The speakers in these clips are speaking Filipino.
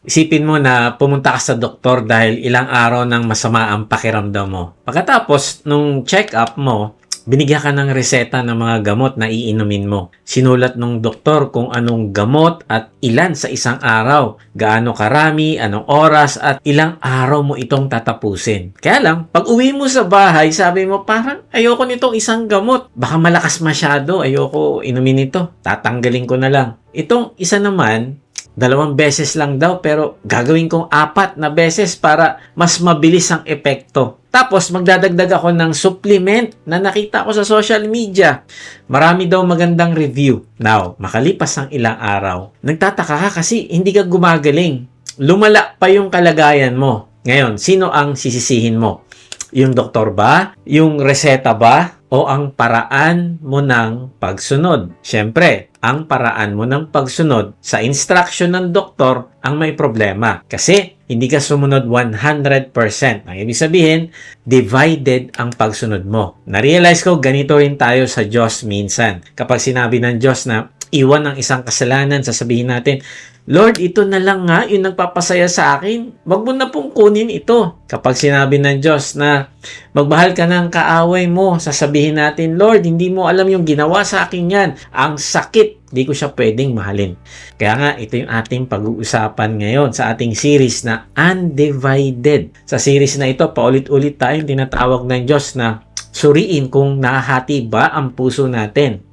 Isipin mo na pumunta ka sa doktor dahil ilang araw nang masama ang pakiramdam mo. Pagkatapos nung check-up mo, binigyan ka ng reseta ng mga gamot na iinumin mo. Sinulat ng doktor kung anong gamot at ilan sa isang araw, gaano karami, anong oras at ilang araw mo itong tatapusin. Kaya lang, pag uwi mo sa bahay, sabi mo parang ayoko nitong isang gamot. Baka malakas masyado, ayoko inumin ito. Tatanggalin ko na lang. Itong isa naman, 2 beses lang daw pero gagawin kong 4 na beses para mas mabilis ang epekto. Tapos magdadagdag ako ng supplement na nakita ko sa social media. Marami daw magandang review. Now, makalipas ang ilang araw, nagtataka ka kasi hindi ka gumagaling. Lumala pa yung kalagayan mo. Ngayon, sino ang sisisihin mo? Yung doktor ba? Yung reseta ba? O ang paraan mo ng pagsunod? Siyempre, ang paraan mo ng pagsunod sa instruction ng doktor ang may problema. Kasi hindi ka sumunod 100%. Ang ibig sabihin, divided ang pagsunod mo. Na-realize ko, ganito rin tayo sa Diyos minsan. Kapag sinabi ng Diyos na iwan ang isang kasalanan, sasabihin natin, Lord, ito na lang nga yung nagpapasaya sa akin. Wag mo na pong kunin ito. Kapag sinabi ng Diyos na magmahal ka ng kaaway mo, sasabihin natin, Lord, hindi mo alam yung ginawa sa akin yan. Ang sakit, di ko siya pwedeng mahalin. Kaya nga, ito yung ating pag-uusapan ngayon sa ating series na Undivided. Sa series na ito, paulit-ulit tayong tinatawag ng Diyos na suriin kung nahahati ba ang puso natin.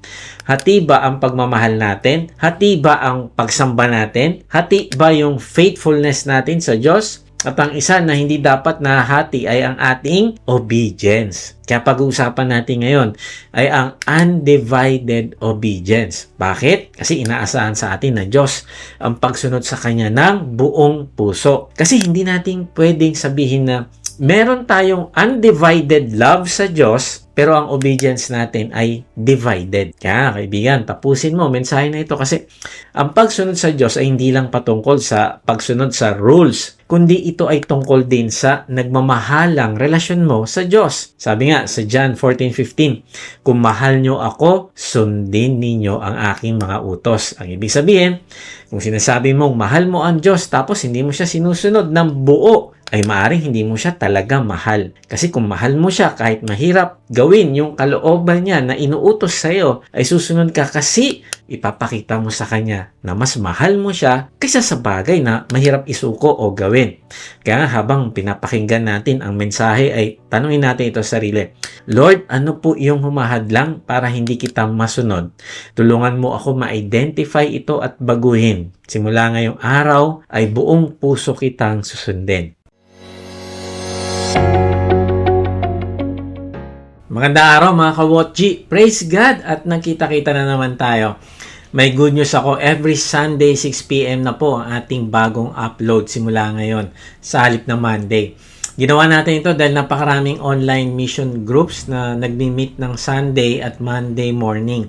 Hati ba ang pagmamahal natin? Hati ba ang pagsamba natin? Hati ba yung faithfulness natin sa Diyos? At ang isa na hindi dapat nahati ay ang ating obedience. Kaya pag-uusapan natin ngayon ay ang undivided obedience. Bakit? Kasi inaasahan sa atin ng Diyos ang pagsunod sa Kanya ng buong puso. Kasi hindi natin pwedeng sabihin na meron tayong undivided love sa Diyos, pero ang obedience natin ay divided. Kaya kaibigan, tapusin mo mensahe na ito kasi ang pagsunod sa Diyos ay hindi lang patungkol sa pagsunod sa rules, kundi ito ay tungkol din sa nagmamahalang relasyon mo sa Diyos. Sabi nga sa John 14:15, kung mahal nyo ako, sundin ninyo ang aking mga utos. Ang ibig sabihin, kung sinasabi mong mahal mo ang Diyos tapos hindi mo siya sinusunod ng buo, ay maaaring hindi mo siya talaga mahal. Kasi kung mahal mo siya, kahit mahirap gawin yung kalooban niya na inuutos sa'yo, ay susunod ka kasi ipapakita mo sa kanya na mas mahal mo siya kaysa sa bagay na mahirap isuko o gawin. Kaya habang pinapakinggan natin ang mensahe ay tanungin natin ito sa sarili. Lord, ano po yung humahadlang para hindi kita masunod? Tulungan mo ako ma-identify ito at baguhin. Simula ngayong araw ay buong puso kitang susundin. Magandang araw mga ka-Watchi. Praise God at nagkita-kita na naman tayo. May good news ako. Every Sunday 6 p.m. na po ang ating bagong upload simula ngayon sa halip ng Monday. Ginawa natin ito dahil napakaraming online mission groups na nagmi-meet ng Sunday at Monday morning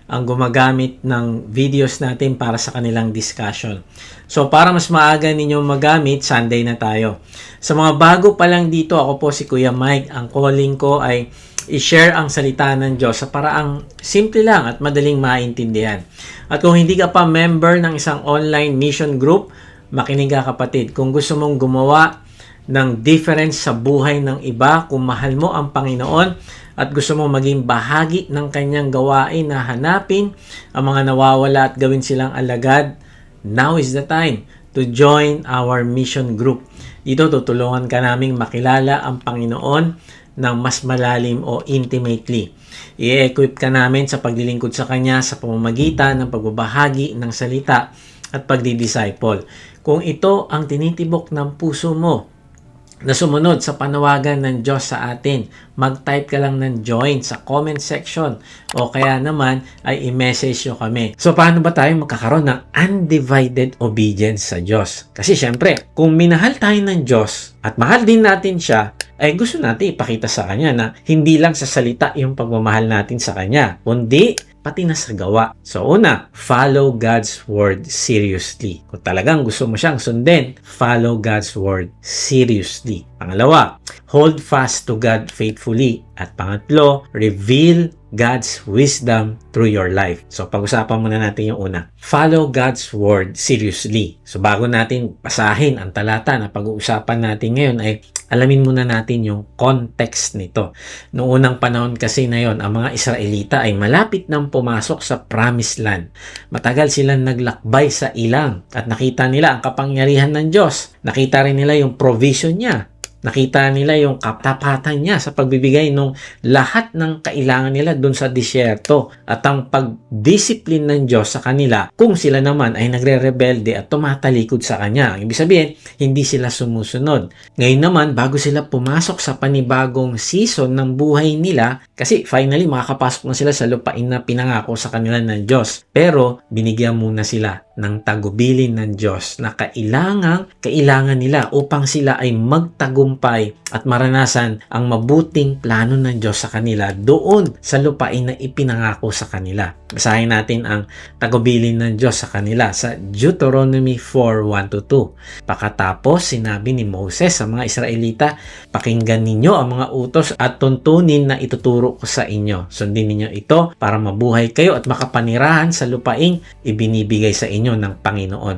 ang gumagamit ng videos natin para sa kanilang discussion. So para mas maaga ninyong magamit, Sunday na tayo. Sa mga bago pa lang dito, ako po si Kuya Mike. Ang calling ko ay i-share ang salita ng Diyos sa paraang simple lang at madaling maintindihan. At kung hindi ka pa member ng isang online mission group, makinig ka kapatid. Kung gusto mong gumawa ng difference sa buhay ng iba, kung mahal mo ang Panginoon at gusto mong maging bahagi ng kanyang gawain na hanapin ang mga nawawala at gawin silang alagad, now is the time to join our mission group. Dito tutulungan ka naming makilala ang Panginoon ng mas malalim o intimately. I-equip ka namin sa paglilingkod sa Kanya sa pamamagitan ng pagbabahagi ng salita at pagdidisciple. Kung ito ang tinitibok ng puso mo na sumunod sa panawagan ng Diyos sa atin, mag-type ka lang ng join sa comment section o kaya naman ay i-message nyo kami. So paano ba tayo magkakaroon ng undivided obedience sa Diyos? Kasi syempre, kung minahal tayo ng Diyos at mahal din natin siya, ay gusto natin ipakita sa Kanya na hindi lang sa salita yung pagmamahal natin sa Kanya, kundi pati na sa gawa. So una, follow God's Word seriously. Kung talagang gusto mo siyang sundin, follow God's Word seriously. Pangalawa, hold fast to God faithfully. At pangatlo, reveal God's wisdom through your life. So, pag-usapan muna natin yung una. Follow God's word seriously. So, bago natin basahin ang talata na pag-uusapan natin ngayon ay alamin muna natin yung context nito. Noong unang panahon kasi na yon, ang mga Israelita ay malapit nang pumasok sa Promised Land. Matagal silang naglakbay sa ilang at nakita nila ang kapangyarihan ng Diyos. Nakita rin nila yung provision niya. Nakita nila yung katapatan niya sa pagbibigay ng lahat ng kailangan nila dun sa disyerto at ang pagdisiplin ng Diyos sa kanila kung sila naman ay nagre-rebelde at tumatalikod sa Kanya. Ang ibig sabihin, hindi sila sumusunod. Ngayon naman, bago sila pumasok sa panibagong season ng buhay nila, kasi finally makakapasok na sila sa lupain na pinangako sa kanila ng Diyos. Pero binigyan muna sila ng tagubilin ng Diyos na kailangan nila upang sila ay magtagumpay at maranasan ang mabuting plano ng Diyos sa kanila doon sa lupain na ipinangako sa kanila. Basahin natin ang tagubilin ng Diyos sa kanila sa Deuteronomy 4:1-2. Pakatapos, sinabi ni Moses sa mga Israelita, "Pakinggan ninyo ang mga utos at tuntunin na ituturo ko sa inyo. Sundin ninyo ito para mabuhay kayo at makapanirahan sa lupaing ibinibigay sa inyo ng Panginoon,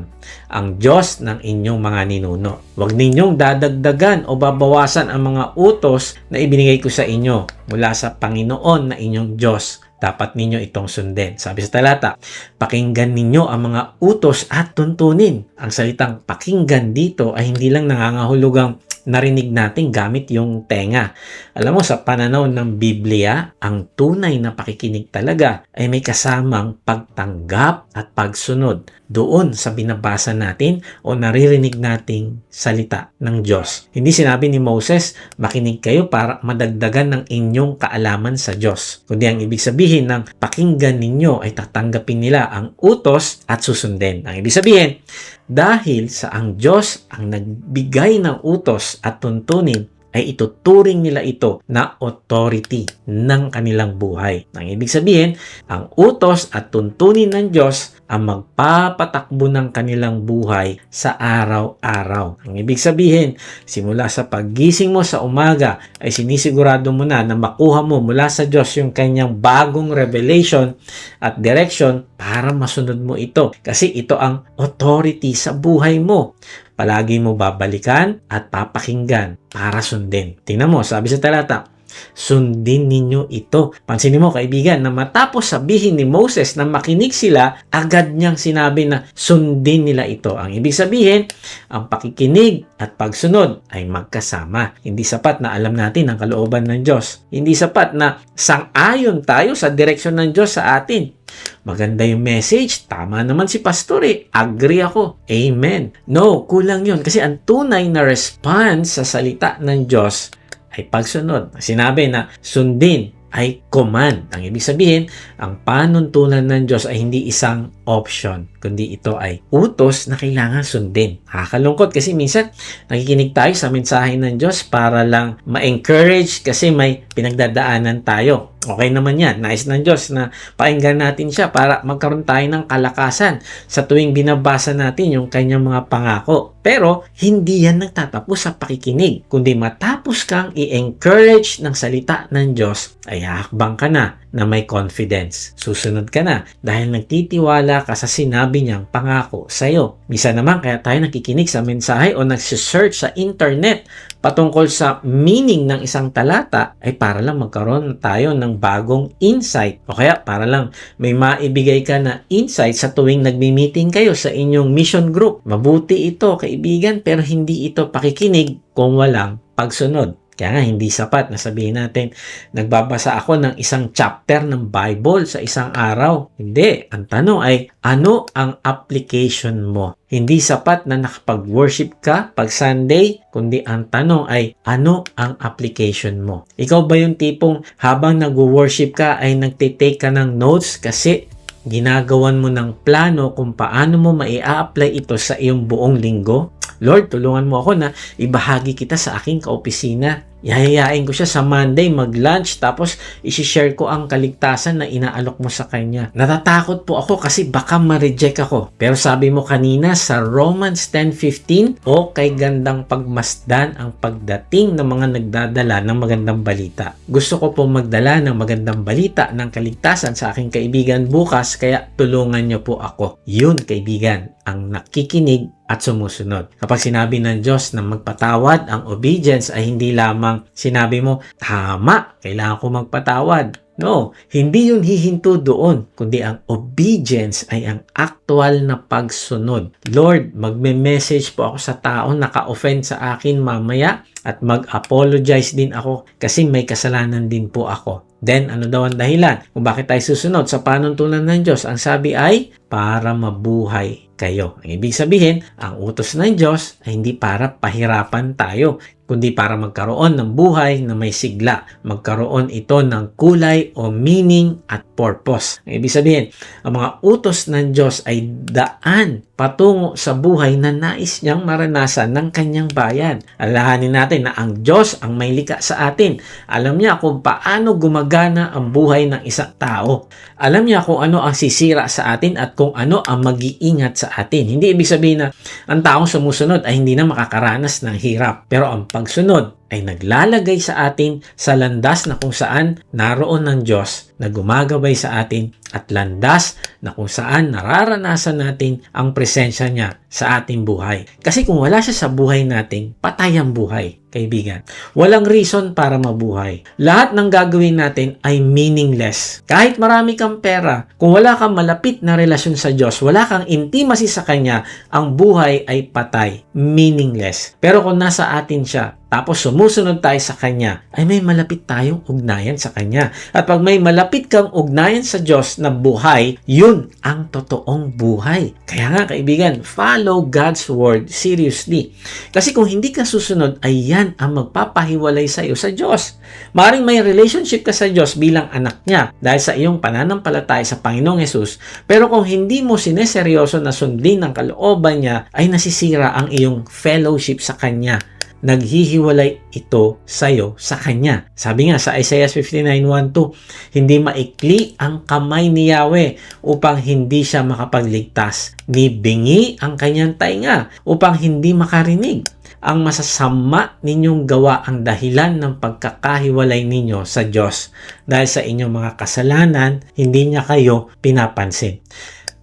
ang Diyos ng inyong mga ninuno. Huwag ninyong dadagdagan o babawasan ang mga utos na ibinigay ko sa inyo mula sa Panginoon na inyong Diyos. Dapat ninyo itong sundin." Sabi sa talata, pakinggan ninyo ang mga utos at tuntunin. Ang salitang pakinggan dito ay hindi lang nangangahulugang narinig natin gamit yung tenga. Alam mo, sa pananaw ng Biblia, ang tunay na pakikinig talaga ay may kasamang pagtanggap at pagsunod doon sa binabasa natin o naririnig nating salita ng Diyos. Hindi sinabi ni Moses, makinig kayo para madagdagan ng inyong kaalaman sa Diyos. Kundi ang ibig sabihin ng pakinggan ninyo ay tatanggapin nila ang utos at susundin. Ang ibig sabihin, dahil sa ang Diyos ang nagbigay ng utos at tuntunin, ay ituturing nila ito na authority ng kanilang buhay. Ang ibig sabihin, ang utos at tuntunin ng Diyos ang magpapatakbo ng kanilang buhay sa araw-araw. Ang ibig sabihin, simula sa paggising mo sa umaga, ay sinisigurado mo na makuha mo mula sa Diyos yung kanyang bagong revelation at direction para masunod mo ito. Kasi ito ang authority sa buhay mo. Palagi mo babalikan at papakinggan para sundin. Tingnan mo, sabi sa talata, sundin ninyo ito. Pansinin mo, kaibigan, na matapos sabihin ni Moses na makinig sila, agad niyang sinabi na sundin nila ito. Ang ibig sabihin, ang pakikinig at pagsunod ay magkasama. Hindi sapat na alam natin ang kalooban ng Diyos. Hindi sapat na sang-ayon tayo sa direksyon ng Diyos sa atin. Maganda yung message, tama naman si pastor agree ako, amen. No, kulang yun kasi ang tunay na response sa salita ng Diyos ay pagsunod. Sinabi na sundin ay command. Ang ibig sabihin, ang panuntunan ng Diyos ay hindi isang option, kundi ito ay utos na kailangan sundin. Nakakalungkot kasi minsan nakikinig tayo sa mensahe ng Diyos para lang ma-encourage kasi may pinagdadaanan tayo. Okay naman yan. Nais ng Diyos na pakinggan natin siya para magkaroon tayo ng kalakasan sa tuwing binabasa natin yung kanyang mga pangako. Pero, hindi yan nagtatapos sa pakikinig. Kundi matapos kang i-encourage ng salita ng Diyos, ay hakbang ka na may confidence. Susunod ka na dahil nagtitiwala ka sa sinabi niyang pangako sa iyo. Misa naman kaya tayo nakikinig sa mensahe o nagsisearch sa internet patungkol sa meaning ng isang talata ay para lang magkaroon tayo ng bagong insight o kaya para lang may maibigay ka na insight sa tuwing nagmi-meeting kayo sa inyong mission group. Mabuti ito, kaibigan, pero hindi ito pakikinig kung walang pagsunod. Kaya nga, hindi sapat na sabihin natin, nagbabasa ako ng isang chapter ng Bible sa isang araw. Hindi. Ang tanong ay, ano ang application mo? Hindi sapat na nakapag-worship ka pag Sunday, kundi ang tanong ay, ano ang application mo? Ikaw ba yung tipong habang nag-worship ka ay nagtitake ka ng notes kasi ginagawan mo ng plano kung paano mo mai-apply ito sa iyong buong linggo? Lord, tulungan mo ako na ibahagi kita sa aking kaopisina. Yayayain ko siya sa Monday mag-lunch tapos isi-share ko ang kaligtasan na inaalok mo sa kanya. Natatakot po ako kasi baka ma-reject ako. Pero sabi mo kanina sa Romans 10:15, kay gandang pagmasdan ang pagdating ng mga nagdadala ng magandang balita. Gusto ko po magdala ng magandang balita ng kaligtasan sa aking kaibigan bukas, kaya tulungan niyo po ako. Yun, kaibigan, ang nakikinig at sumusunod. Kapag sinabi ng Diyos na magpatawad, ang obedience ay hindi lamang sinabi mo, tama, kailangan ko magpatawad. No, hindi yun hihinto doon, kundi ang obedience ay ang actual na pagsunod. Lord, magme-message po ako sa tao na ka-offend sa akin mamaya at mag-apologize din ako kasi may kasalanan din po ako. Then, ano daw ang dahilan kung bakit tayo susunod sa panuntunan ng Diyos? Ang sabi ay, para mabuhay kayo. Ang ibig sabihin, ang utos ng Diyos ay hindi para pahirapan tayo, kundi para magkaroon ng buhay na may sigla. Magkaroon ito ng kulay o meaning at purpose. Ang ibig sabihin, ang mga utos ng Diyos ay daan patungo sa buhay na nais niyang maranasan ng kanyang bayan. Alalahanin natin na ang Diyos ang may likha sa atin. Alam niya kung paano gumagana ang buhay ng isang tao. Alam niya kung ano ang sisira sa atin at kung ano ang mag-iingat sa atin. Hindi ibig sabihin na ang taong sumusunod ay hindi na makakaranas ng hirap. Pero ang pagsunod ay naglalagay sa atin sa landas na kung saan naroon ng Diyos na gumagabay sa atin at landas na kung saan nararanasan natin ang presensya niya sa ating buhay. Kasi kung wala siya sa buhay natin, patay ang buhay, kaibigan. Walang reason para mabuhay. Lahat ng gagawin natin ay meaningless. Kahit marami kang pera, kung wala kang malapit na relasyon sa Diyos, wala kang intimacy sa Kanya, ang buhay ay patay, meaningless. Pero kung nasa atin siya, tapos sumusunod tayo sa Kanya, ay may malapit tayong ugnayan sa Kanya. At pag may malapit kang ugnayan sa Diyos na buhay, yun ang totoong buhay. Kaya nga kaibigan, follow God's Word seriously. Kasi kung hindi ka susunod, ay yan ang magpapahiwalay sa iyo sa Diyos. Maring may relationship ka sa Diyos bilang anak niya dahil sa iyong pananampalataya sa Panginoong Hesus, pero kung hindi mo sineseryoso na sundin ang kalooban niya, ay nasisira ang iyong fellowship sa Kanya. Naghihiwalay ito sa'yo sa Kanya. Sabi nga sa Isaiah 59:1-2, hindi maikli ang kamay ni Yahweh upang hindi siya makapagligtas, ni bingi ang kanyang tainga upang hindi makarinig. Ang masasama ninyong gawa ang dahilan ng pagkakahiwalay ninyo sa Diyos. Dahil sa inyong mga kasalanan, hindi niya kayo pinapansin.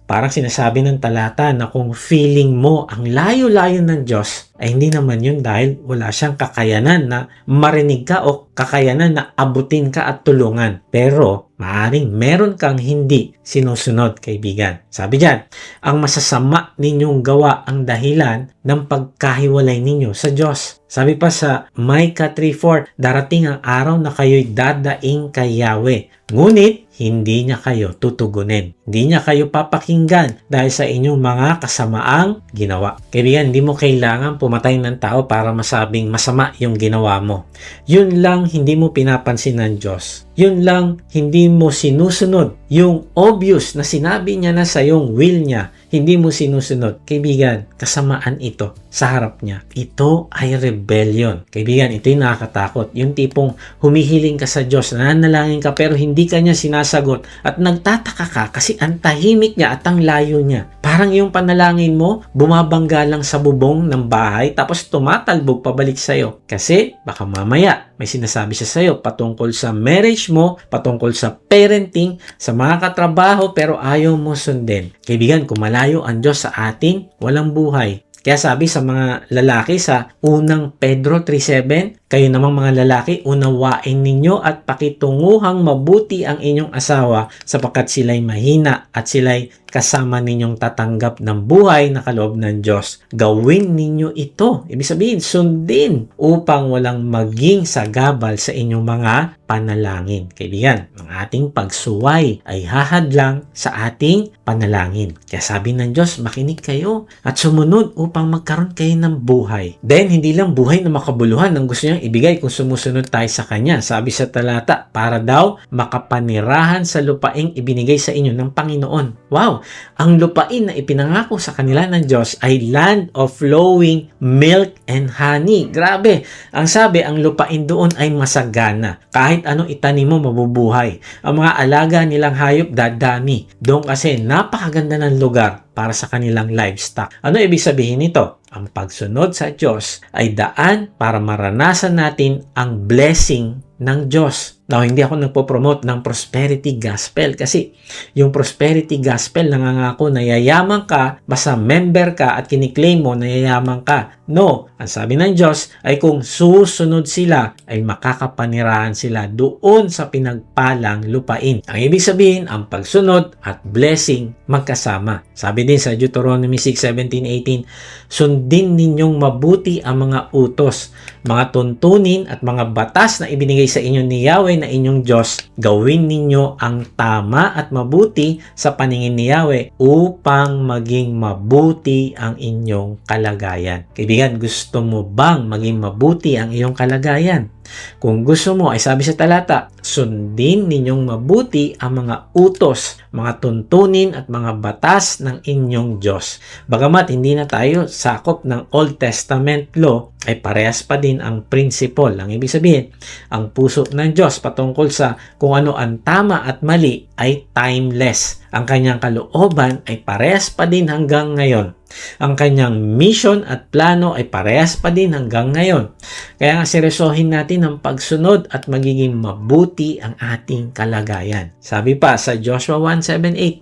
Parang sinasabi ng talata na kung feeling mo ang layo-layo ng Diyos, ay hindi naman yun dahil wala siyang kakayanan na marinig ka o kakayanan na abutin ka at tulungan. Pero maaring meron kang hindi sinusunod, kaibigan. Sabi diyan, ang masasama ninyong gawa ang dahilan ng pagkahiwalay ninyo sa Diyos. Sabi pa sa Micah 3:4, darating ang araw na kayo'y dadaing kay Yahweh. Ngunit, hindi niya kayo tutugunin. Hindi niya kayo papakinggan dahil sa inyong mga kasamaang ginawa. Kaibigan, hindi mo kailangan pumatay ng tao para masabing masama yung ginawa mo. Yun lang hindi mo pinapansin ng Diyos. Yun lang hindi mo sinusunod. Yung obvious na sinabi niya na sa yung will niya, hindi mo sinusunod. Kaibigan, kasamaan ito sa harap niya. Ito ay rebellion. Kaibigan, ito yung nakakatakot. Yung tipong humihiling ka sa Diyos, nananalangin ka pero hindi ka niya sinasagot at nagtataka ka kasi ang tahimik niya at ang layo niya. Parang yung panalangin mo, bumabangga lang sa bubong ng bahay tapos tumatalbog pabalik sa'yo. Kasi baka mamaya may sinasabi siya sa'yo patungkol sa marriage mo, patungkol sa parenting, sa mga katrabaho pero ayaw mo sundin. Kaibigan, kung malayo ang Diyos sa atin, walang buhay. Kaya sabi sa mga lalaki sa unang Pedro 3:7, kayo namang mga lalaki, unawain ninyo at pakitunguhang mabuti ang inyong asawa sapagkat sila'y mahina at sila'y kasama ninyong tatanggap ng buhay na kaloob ng Diyos. Gawin ninyo ito. Ibig sabihin, sundin upang walang maging sagabal sa inyong mga panalangin. Kaibigan, ang ating pagsuway ay hahadlang sa ating panalangin. Kaya sabi ng Diyos, makinig kayo at sumunod upang magkaroon kayo ng buhay. Then, hindi lang buhay na makabuluhan ang gusto niyang ibigay kung sumusunod tayo sa Kanya. Sabi sa talata, para daw makapanirahan sa lupaing ibinigay sa inyo ng Panginoon. Wow! Ang lupain na ipinangako sa kanila ng Diyos ay land of flowing milk and honey. Grabe! Ang sabi, ang lupain doon ay masagana. Kahit anong itanim mo, mabubuhay. Ang mga alaga nilang hayop, dadami. Doon kasi napakaganda ng lugar para sa kanilang livestock. Ano ibig sabihin nito? Ang pagsunod sa Diyos ay daan para maranasan natin ang blessing ng Diyos. Now, hindi ako nagpo-promote ng prosperity gospel kasi yung prosperity gospel nangangako na yayaman ka, basta member ka at kiniklaim mo na yayaman ka. No, ang sabi ng Diyos ay kung susunod sila ay makakapanirahan sila doon sa pinagpalang lupain. Ang ibig sabihin, ang pagsunod at blessing magkasama. Sabi din sa Deuteronomy 6:17-18, sundin ninyong mabuti ang mga utos, mga tuntunin at mga batas na ibinigay sa inyo ni Yahweh na inyong Diyos. Gawin ninyo ang tama at mabuti sa paningin ni Yahweh upang maging mabuti ang inyong kalagayan. Kaibigan, gusto mo bang maging mabuti ang iyong kalagayan? Kung gusto mo, ay sabi sa talata, sundin ninyong mabuti ang mga utos, mga tuntunin at mga batas ng inyong Diyos. Bagamat hindi na tayo sakop ng Old Testament law, ay parehas pa din ang principle. Ang ibig sabihin, ang puso ng Diyos patungkol sa kung ano ang tama at mali ay timeless. Ang kanyang kalooban ay parehas pa din hanggang ngayon. Ang kanyang mission at plano ay parehas pa din hanggang ngayon. Kaya nga seryosohin natin ang pagsunod at magiging mabuti ang ating kalagayan. Sabi pa sa Joshua 1:7-8,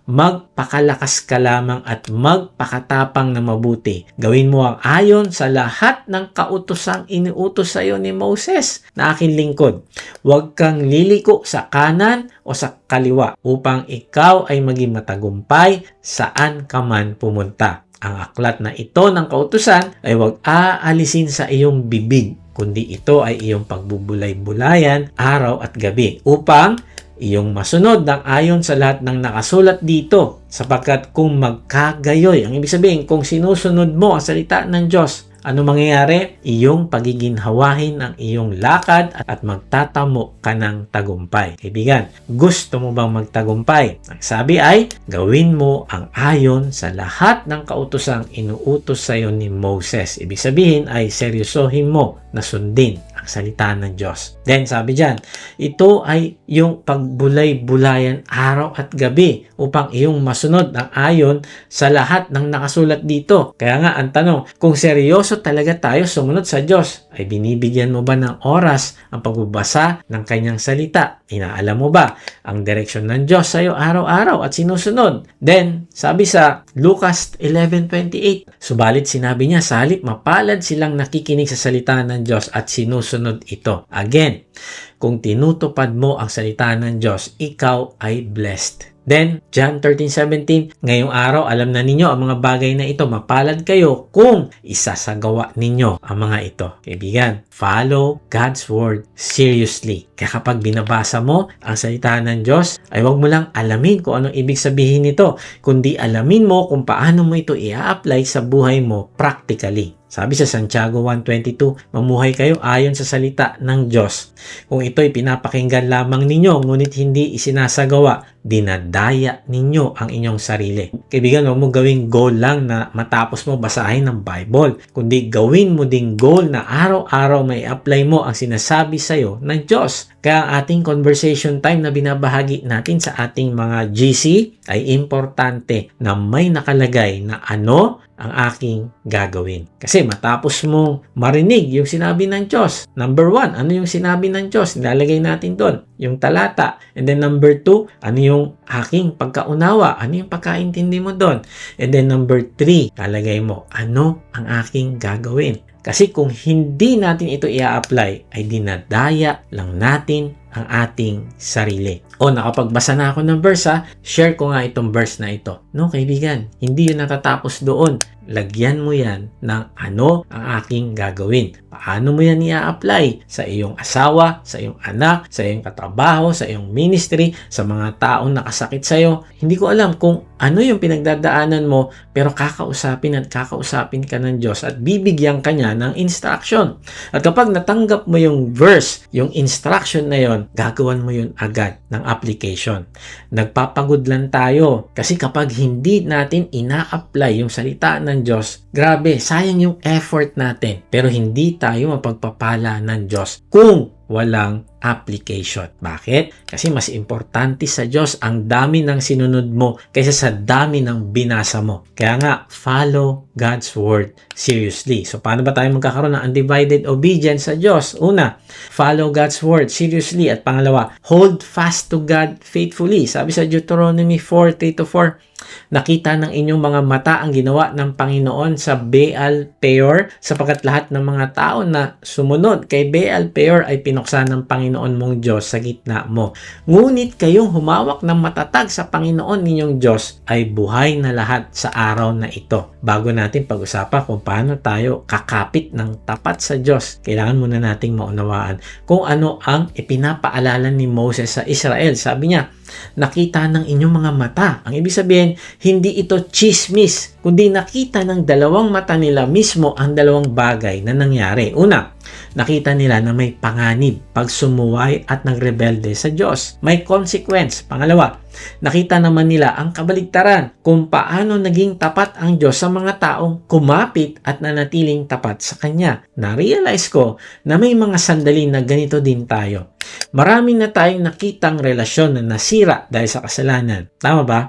magpakalakas ka lamang at magpakatapang na mabuti. Gawin mo ang ayon sa lahat ng kautosang iniutos sa iyo ni Moses na aking lingkod. Huwag kang liliko sa kanan o sa kaliwa upang ikaw ay maging matagumpay saan ka man pumunta. Ang aklat na ito ng kautusan ay huwag aalisin sa iyong bibig, kundi ito ay iyong pagbubulay-bulayan araw at gabi upang iyong masunod ng ayon sa lahat ng nakasulat dito, sapagkat kung magkagayoy, ang ibig sabihin, kung sinusunod mo ang salita ng Diyos, ano mangyayari? Iyong pagiginhawahin ang iyong lakad at magtatamo ka ng tagumpay. Kaibigan, gusto mo bang magtagumpay? Ang sabi ay, gawin mo ang ayon sa lahat ng kautosang inuutos sa iyo ni Moses. Ibig sabihin ay seryosohin mo na sundin ang salita ng Diyos. Then sabi dyan, ito ay yung pagbulay-bulayan araw at gabi upang iyong masunod ang ayon sa lahat ng nakasulat dito. Kaya nga ang tanong, kung seryoso talaga tayo sumunod sa Diyos, ay binibigyan mo ba ng oras ang pagbabasa ng kanyang salita? Inaalam mo ba ang direksyon ng Diyos sa iyo araw-araw at sinusunod? Then, sabi sa Lucas 11:28, subalit sinabi niya, sa halip mapalad silang nakikinig sa salita ng Diyos at sinusunod ito. Again, kung tinutupad mo ang salita ng Diyos, ikaw ay blessed. Then, John 13:17, ngayong araw, alam na ninyo ang mga bagay na ito. Mapalad kayo kung isasagawa ninyo ang mga ito. Kaibigan, follow God's Word seriously. Kaya kapag binabasa mo ang salita ng Diyos, ay huwag mo lang alamin kung anong ibig sabihin nito, kundi alamin mo kung paano mo ito i-apply sa buhay mo practically. Sabi sa Santiago 1:22, mamuhay kayo ayon sa salita ng Diyos. Kung ito'y pinapakinggan lamang ninyo, ngunit hindi isinasagawa, dinadaya ninyo ang inyong sarili. Kaibigan, huwag mo gawing goal lang na matapos mo basahin ng Bible, kundi gawin mo ding goal na araw-araw may apply mo ang sinasabi sa'yo ng Diyos. Kaya ang ating conversation time na binabahagi natin sa ating mga GC ay importante na may nakalagay na ano ang aking gagawin. Kasi matapos mo marinig yung sinabi ng Diyos, number 1, ano yung sinabi ng Diyos? Nilalagay natin doon, yung talata. And then number 2, ano yung aking pagkaunawa? Ano yung pagkaintindi mo doon? And then number 3, lalagay mo, ano ang aking gagawin? Kasi kung hindi natin ito i-apply, ay dinadaya lang natin ang ating sarili. O, nakapagbasa na ako ng verse ha, share ko nga itong verse na ito. No, kaibigan, hindi yun natatapos doon. lagyan mo yan ng ano ang aking gagawin. Paano mo yan i-apply sa iyong asawa, sa iyong anak, sa iyong katrabaho, sa iyong ministry, sa mga taong nakasakit sa iyo. Hindi ko alam kung ano yung pinagdadaanan mo, pero kakausapin at kakausapin ka ng Diyos at bibigyan ka niya ng instruction. At kapag natanggap mo yung verse, yung instruction na yon, gagawan mo yun agad ng application. Nagpapagod lang tayo kasi kapag hindi natin ina-apply yung salita ng Diyos, grabe, sayang yung effort natin. Pero hindi tayo mapagpapala ng Diyos kung walang application. Bakit? Kasi mas importante sa Diyos ang dami ng sinunod mo kaysa sa dami ng binasa mo. Kaya nga, follow God's Word seriously. So, paano ba tayo magkakaroon ng undivided obedience sa Diyos? Una, follow God's Word seriously. At pangalawa, hold fast to God faithfully. Sabi sa Deuteronomy 4:3-4, nakita ng inyong mga mata ang ginawa ng Panginoon sa Baal Peor, sapagkat lahat ng mga tao na sumunod kay Baal Peor ay pinuksan ng Panginoon mong Diyos sa gitna mo. Ngunit kayong humawak ng matatag sa Panginoon ninyong Diyos ay buhay na lahat sa araw na ito. Bago natin pag-usapan kung paano tayo kakapit ng tapat sa Diyos, kailangan muna nating maunawaan kung ano ang ipinapaalala ni Moses sa Israel. Sabi niya, nakita ng inyong mga mata. Ang ibig sabihin, hindi ito chismis, kundi nakita ng dalawang mata nila mismo ang dalawang bagay na nangyari. Una, nakita nila na may panganib pag sumuway at nagrebelde sa Diyos. May consequence. Pangalawa, nakita naman nila ang kabaligtaran kung paano naging tapat ang Diyos sa mga taong kumapit at nanatiling tapat sa Kanya. Na-realize ko na may mga sandali na ganito din tayo. Marami na tayong nakitang relasyon na nasira dahil sa kasalanan. Tama ba?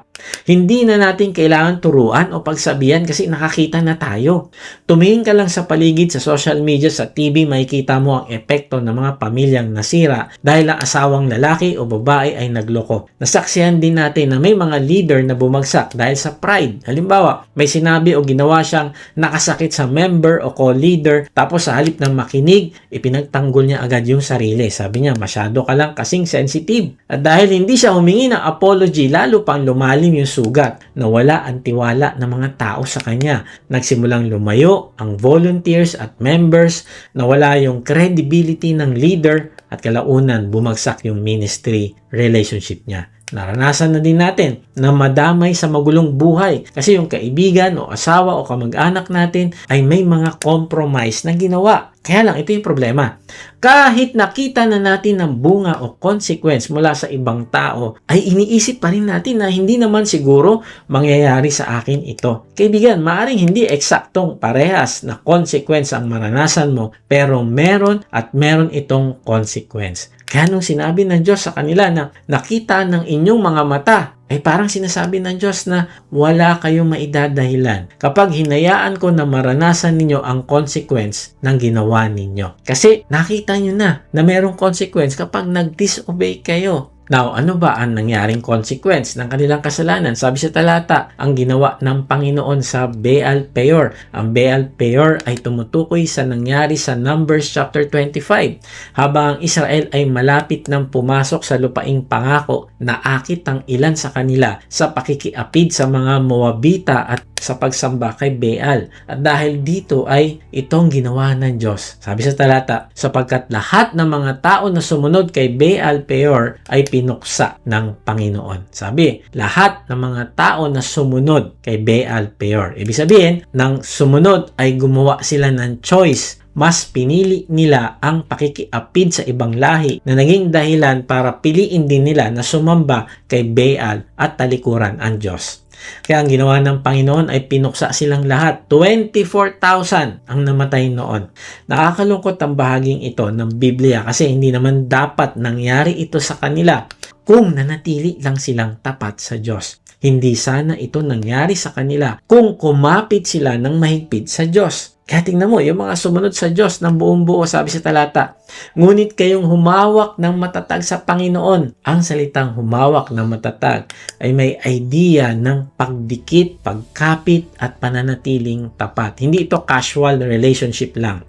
Hindi na natin kailangan turuan o pagsabihan kasi nakakita na tayo. Tumingin ka lang sa paligid, sa social media, sa TV, makikita mo ang epekto ng mga pamilyang nasira dahil ang asawang lalaki o babae ay nagloko. Nasaksihan din natin na may mga leader na bumagsak dahil sa pride. Halimbawa, may sinabi o ginawa siyang nakasakit sa member o co-leader, tapos sa halip ng makinig, ipinagtanggol niya agad yung sarili. Sabi niya, masyado ka lang kasing sensitive. At dahil hindi siya humingi ng apology, lalo pang lumalim yung sugat. Nawala ang tiwala ng mga tao sa kanya. Nagsimulang lumayo ang volunteers at members, nawala yung credibility ng leader at kalaunan bumagsak yung ministry relationship niya. Naranasan na din natin na madamay sa magulong buhay kasi yung kaibigan o asawa o kamag-anak natin ay may mga compromise na ginawa. Kaya lang, ito yung problema. Kahit nakita na natin ng bunga o consequence mula sa ibang tao, ay iniisip pa rin natin na hindi naman siguro mangyayari sa akin ito. Kaibigan, maaring hindi eksaktong parehas na consequence ang maranasan mo, pero meron at meron itong consequence. Kaya nung sinabi ng Diyos sa kanila na nakita ng inyong mga mata, ay parang sinasabi ng Diyos na wala kayong maidadahilan kapag hinayaan ko na maranasan ninyo ang consequence ng ginawa ninyo. Kasi nakita nyo na merong consequence kapag nag-disobey kayo. Now, ano ba ang nangyaring consequence ng kanilang kasalanan? Sabi sa talata, ang ginawa ng Panginoon sa Baal Peor. Ang Baal Peor ay tumutukoy sa nangyari sa Numbers chapter 25. Habang ang Israel ay malapit ng pumasok sa lupaing pangako, naakit ang ilan sa kanila sa pakikiapid sa mga Moabita at sa pagsamba kay Baal. At dahil dito ay itong ginawa ng Diyos. Sabi sa talata, sapagkat lahat ng mga tao na sumunod kay Baal Peor ay pinuksa ng Panginoon. Sabi, lahat ng mga tao na sumunod kay Baal Peor. Ibig sabihin, nang sumunod ay gumawa sila ng choice. Mas pinili nila ang pakikiapid sa ibang lahi na naging dahilan para piliin din nila na sumamba kay Baal at talikuran ang Diyos. Kaya ang ginawa ng Panginoon ay pinuksa silang lahat. 24,000 ang namatay noon. Nakakalungkot ang bahaging ito ng Biblia kasi hindi naman dapat nangyari ito sa kanila kung nanatili lang silang tapat sa Diyos. Hindi sana ito nangyari sa kanila kung kumapit sila ng mahigpit sa Diyos. Kaya tingnan mo, yung mga sumunod sa Diyos ng buong buo, sabi sa talata, ngunit kayong humawak ng matatag sa Panginoon. Ang salitang humawak ng matatag ay may idea ng pagdikit, pagkapit at pananatiling tapat. Hindi ito casual relationship lang.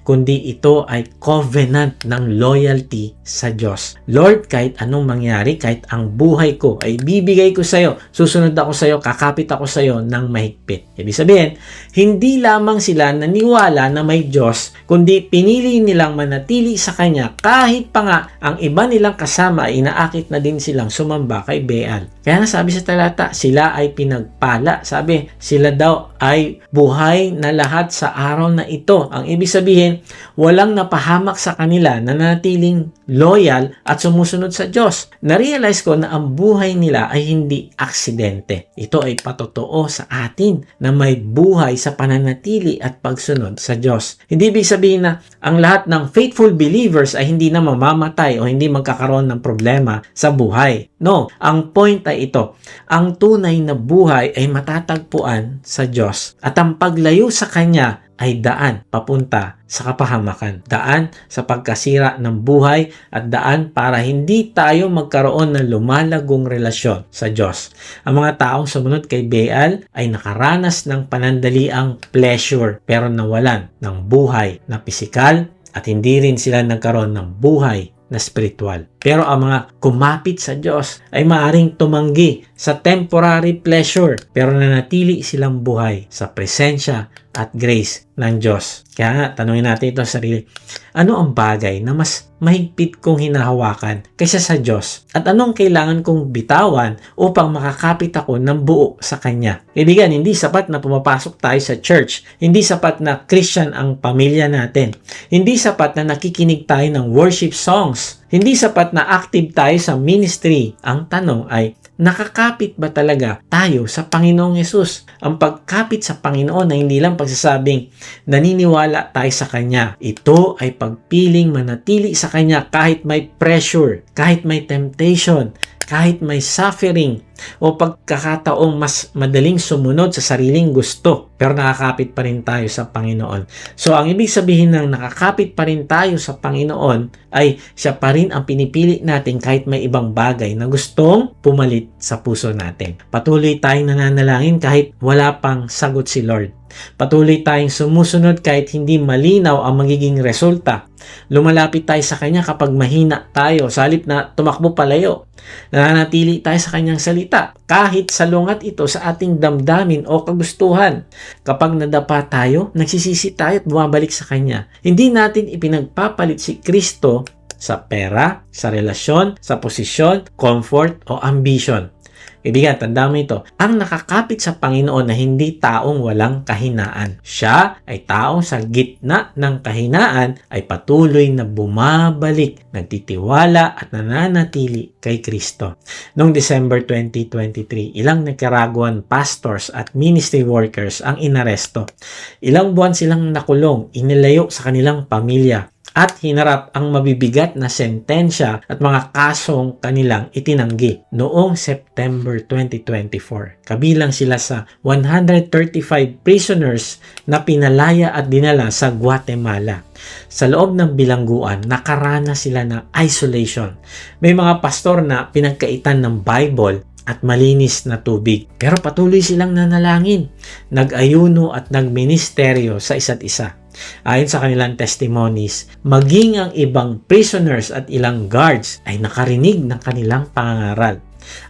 kundi ito ay covenant ng loyalty sa Diyos. Lord, kahit anong mangyari, kahit ang buhay ko ay bibigay ko sa iyo, susunod ako sa iyo, kakapit ako sa iyo ng mahigpit. Ibig sabihin, hindi lamang sila naniwala na may Diyos, kundi pinili nilang manatili sa Kanya kahit pa nga ang iba nilang kasama ay inaakit na din silang sumamba kay Baal. Kaya nga sabi sa talata, sila ay pinagpala. Sabi, sila daw ay buhay na lahat sa araw na ito. Ang ibig sabihin, walang napahamak sa kanila na nanatiling loyal at sumusunod sa Diyos. Na-realize ko na ang buhay nila ay hindi aksidente. Ito ay patotoo sa atin na may buhay sa pananatili at pagsunod sa Diyos. Hindi ibig sabihin na ang lahat ng faithful believers ay hindi na mamamatay o hindi magkakaroon ng problema sa buhay. No, ang point ay ito. Ang tunay na buhay ay matatagpuan sa Diyos at ang paglayo sa Kanya ay daan papunta sa kapahamakan. Daan sa pagkasira ng buhay at daan para hindi tayo magkaroon ng lumalagong relasyon sa Diyos. Ang mga taong sumunod kay Baal ay nakaranas ng panandaliang pleasure pero nawalan ng buhay na pisikal at hindi rin sila nagkaroon ng buhay na spiritual. Pero ang mga kumapit sa Diyos ay maaring tumanggi sa temporary pleasure pero nanatili silang buhay sa presensya at grace ng Diyos. Kaya nga, tanungin natin ito sa sarili. Ano ang bagay na mas mahigpit kong hinahawakan kaysa sa Diyos? At anong kailangan kong bitawan upang makakapit ako ng buo sa Kanya? Kaibigan, hindi sapat na pumapasok tayo sa church. Hindi sapat na Christian ang pamilya natin. Hindi sapat na nakikinig tayo ng worship songs. Hindi sapat na active tayo sa ministry. Ang tanong ay, nakakapit ba talaga tayo sa Panginoong Yesus? Ang pagkapit sa Panginoon ay hindi lang pagsasabing naniniwala tayo sa Kanya. Ito ay pagpiling manatili sa Kanya kahit may pressure, kahit may temptation, kahit may suffering, o pagkakataong mas madaling sumunod sa sariling gusto, pero nakakapit pa rin tayo sa Panginoon. So, ang ibig sabihin ng nakakapit pa rin tayo sa Panginoon ay siya pa rin ang pinipili natin kahit may ibang bagay na gustong pumalit sa puso natin. Patuloy tayong nananalangin kahit wala pang sagot si Lord. Patuloy tayong sumusunod kahit hindi malinaw ang magiging resulta. Lumalapit tayo sa Kanya kapag mahina tayo, sa halip na tumakbo palayo. Nananatili tayo sa Kanyang salita kahit salungat ito sa ating damdamin o kagustuhan. Kapag nadapa tayo, nagsisisi tayo at bumabalik sa Kanya. Hindi natin ipinagpapalit si Kristo sa pera, sa relasyon, sa posisyon, comfort o ambition. Kaibigan, tandaan mo ito. Ang nakakapit sa Panginoon na hindi taong walang kahinaan. Siya ay taong sa gitna ng kahinaan ay patuloy na bumabalik, nagtitiwala at nananatili kay Kristo. Noong December 2023, ilang Nicaraguan pastors at ministry workers ang inaresto. Ilang buwan silang nakulong, inilayo sa kanilang pamilya, at hinarap ang mabibigat na sentensya at mga kasong kanilang itinanggi noong September 2024. Kabilang sila sa 135 prisoners na pinalaya at dinala sa Guatemala. Sa loob ng bilangguan, nakaranas sila ng isolation. May mga pastor na pinagkaitan ng Bible at malinis na tubig. Pero patuloy silang nanalangin, nag-ayuno at nagministeryo sa isa't isa. Ayon sa kanilang testimonies, maging ang ibang prisoners at ilang guards ay nakarinig ng kanilang pangangaral.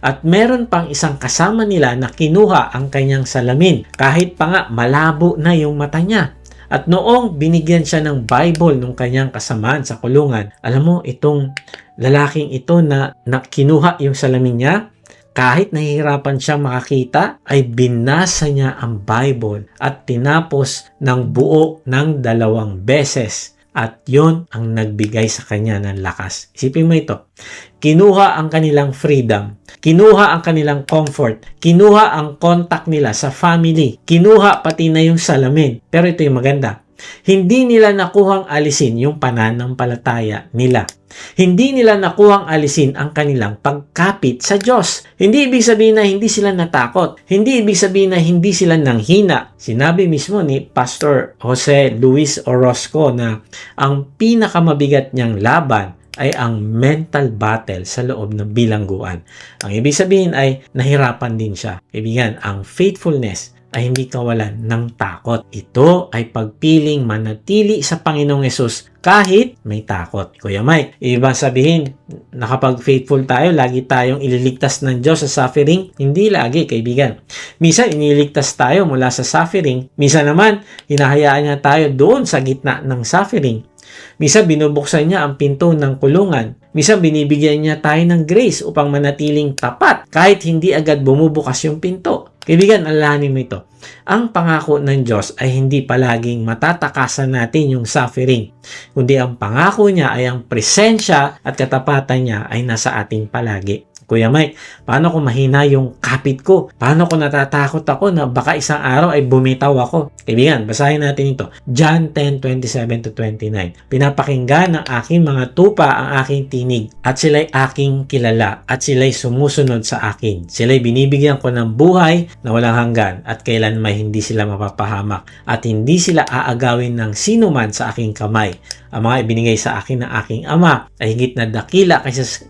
At meron pang isang kasama nila na kinuha ang kanyang salamin kahit pa nga malabo na yung mata niya. At noong binigyan siya ng Bible nung kanyang kasamaan sa kulungan, alam mo, itong lalaking ito na kinuha yung salamin niya, kahit nahihirapan siyang makakita, ay binasa niya ang Bible at tinapos ng buo ng 2 beses. At yon ang nagbigay sa kanya ng lakas. Isipin mo ito. Kinuha ang kanilang freedom. Kinuha ang kanilang comfort. Kinuha ang contact nila sa family. Kinuha pati na yung salamin. Pero ito yung maganda. Hindi nila nakuhang alisin yung pananampalataya nila. Hindi nila nakuhang alisin ang kanilang pagkapit sa Diyos. Hindi ibig sabihin na hindi sila natakot. Hindi ibig sabihin na hindi sila nanghina. Sinabi mismo ni Pastor Jose Luis Orozco na ang pinakamabigat niyang laban ay ang mental battle sa loob ng bilangguan. Ang ibig sabihin ay nahirapan din siya. Kaibigan, ang faithfulness ay hindi kawalan ng takot. Ito ay pagpiling manatili sa Panginoong Hesus kahit may takot. Kuya Mike, ibang sabihin na kapag faithful tayo, lagi tayong ililigtas ng Diyos sa suffering? Hindi lagi, kaibigan. Minsan, iniligtas tayo mula sa suffering. Minsan naman, hinahayaan niya tayo doon sa gitna ng suffering. Minsan, binubuksan niya ang pinto ng kulungan. Minsan, binibigyan niya tayo ng grace upang manatiling tapat kahit hindi agad bumubukas yung pinto. Kaibigan, alalahanin mo ito. Ang pangako ng Diyos ay hindi palaging matatakasan natin yung suffering, kundi ang pangako niya ay ang presensya at katapatan niya ay nasa atin palagi. Kuya Mike, paano kung mahina yung kapit ko? Paano kung natatakot ako na baka isang araw ay bumitaw ako? Kaibigan, basahin natin ito. John 10:27-29. Pinapakinggan ng aking mga tupa ang aking tinig at sila'y aking kilala at sila'y sumusunod sa akin. Sila'y binibigyan ko ng buhay na walang hanggan at kailanman hindi sila mapapahamak at hindi sila aagawin ng sinuman sa aking kamay. Ang mga ibinigay sa akin ng aking Ama ay higit na dakila